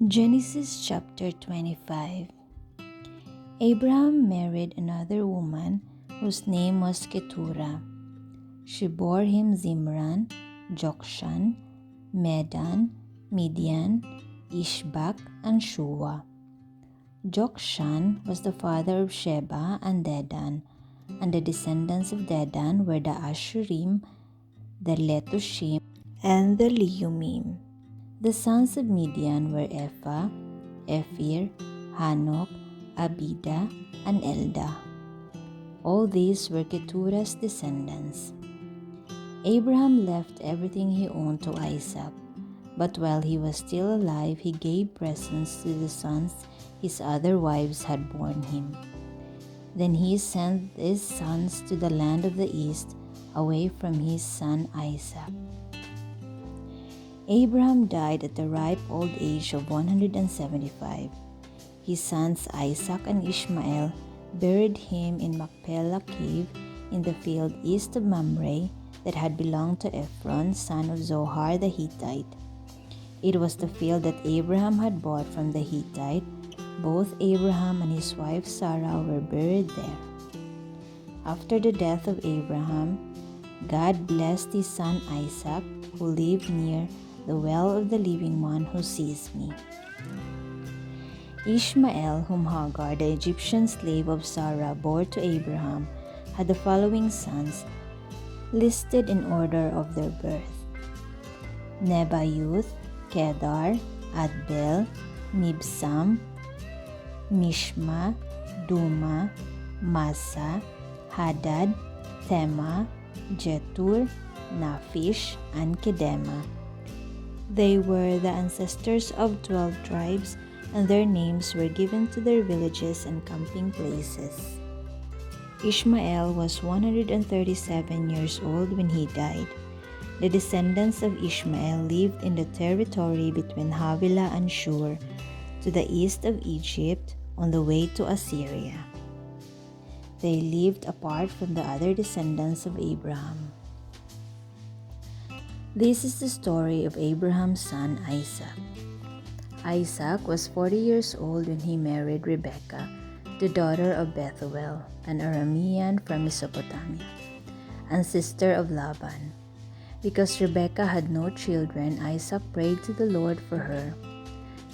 Genesis chapter 25. Abraham married another woman whose name was Keturah. She bore him Zimran, Jokshan, Medan, Midian, Ishbak, and Shua. Jokshan was the father of Sheba and Dedan, and the descendants of Dedan were the Ashurim, the Letushim, and the Leumim. The sons of Midian were Ephah, Ephir, Hanok, Abida, and Eldah. All these were Keturah's descendants. Abraham left everything he owned to Isaac, but while he was still alive, he gave presents to the sons his other wives had borne him. Then he sent his sons to the land of the east, away from his son Isaac. Abraham died at the ripe old age of 175. His sons Isaac and Ishmael buried him in Machpelah cave in the field east of Mamre that had belonged to Ephron, son of Zohar the Hittite. It was the field that Abraham had bought from the Hittite. Both Abraham and his wife Sarah were buried there. After the death of Abraham, God blessed his son Isaac, who lived near the well of the living one who sees me. Ishmael, whom Hagar, the Egyptian slave of Sarah, bore to Abraham, had the following sons, listed in order of their birth: Nebaioth, Kedar, Adbel, Mibsam, Mishma, Duma, Massa, Hadad, Tema, Jetur, Naphish, and Kedema. They were the ancestors of 12 tribes, and their names were given to their villages and camping places. Ishmael was 137 years old when he died. The descendants of Ishmael lived in the territory between Havilah and Shur, to the east of Egypt, on the way to Assyria. They lived apart from the other descendants of Abraham. This is the story of Abraham's son Isaac. Isaac was 40 years old when he married Rebekah, the daughter of Bethuel, an Aramean from Mesopotamia, and sister of Laban. Because Rebekah had no children, Isaac prayed to the Lord for her.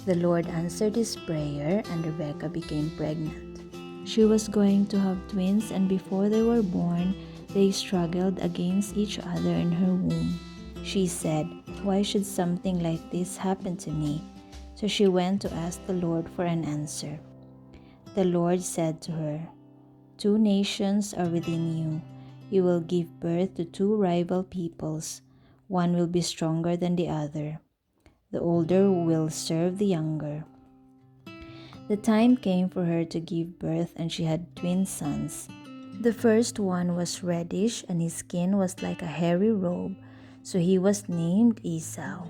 The Lord answered his prayer, and Rebekah became pregnant. She was going to have twins, and before they were born, they struggled against each other in her womb. She said, "Why should something like this happen to me?" So she went to ask the Lord for an answer. The Lord said to her, "Two nations are within you. You will give birth to two rival peoples. One will be stronger than the other. The older will serve the younger." The time came for her to give birth, and she had twin sons. The first one was reddish, and his skin was like a hairy robe, so he was named Esau.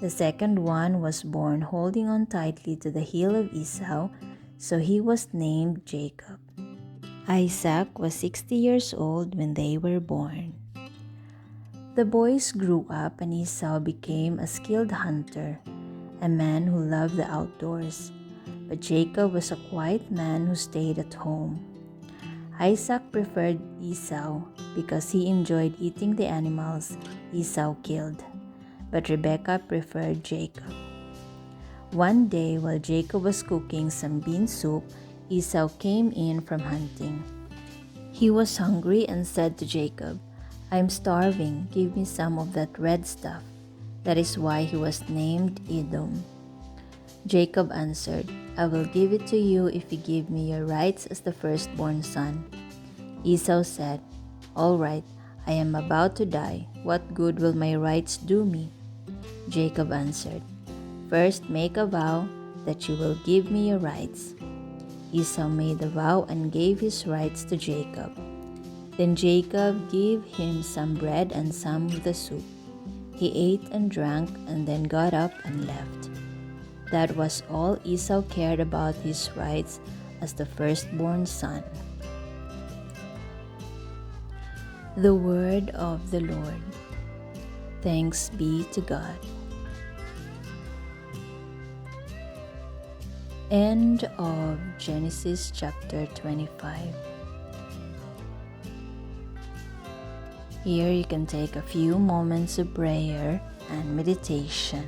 The second one was born holding on tightly to the heel of Esau, so he was named Jacob. Isaac was 60 years old when they were born. The boys grew up, and Esau became a skilled hunter, a man who loved the outdoors. But Jacob was a quiet man who stayed at home. Isaac preferred Esau because he enjoyed eating the animals Esau killed, but Rebekah preferred Jacob. One day, while Jacob was cooking some bean soup, Esau came in from hunting. He was hungry and said to Jacob, "I'm starving, give me some of that red stuff." That is why he was named Edom. Jacob answered, "I will give it to you if you give me your rights as the firstborn son." Esau said, "All right, I am about to die. What good will my rights do me?" Jacob answered, "First make a vow that you will give me your rights." Esau made a vow and gave his rights to Jacob. Then Jacob gave him some bread and some of the soup. He ate and drank and then got up and left. That was all Esau cared about his rights as the firstborn son. The word of the Lord. Thanks be to God. End of Genesis chapter 25. Here you can take a few moments of prayer and meditation.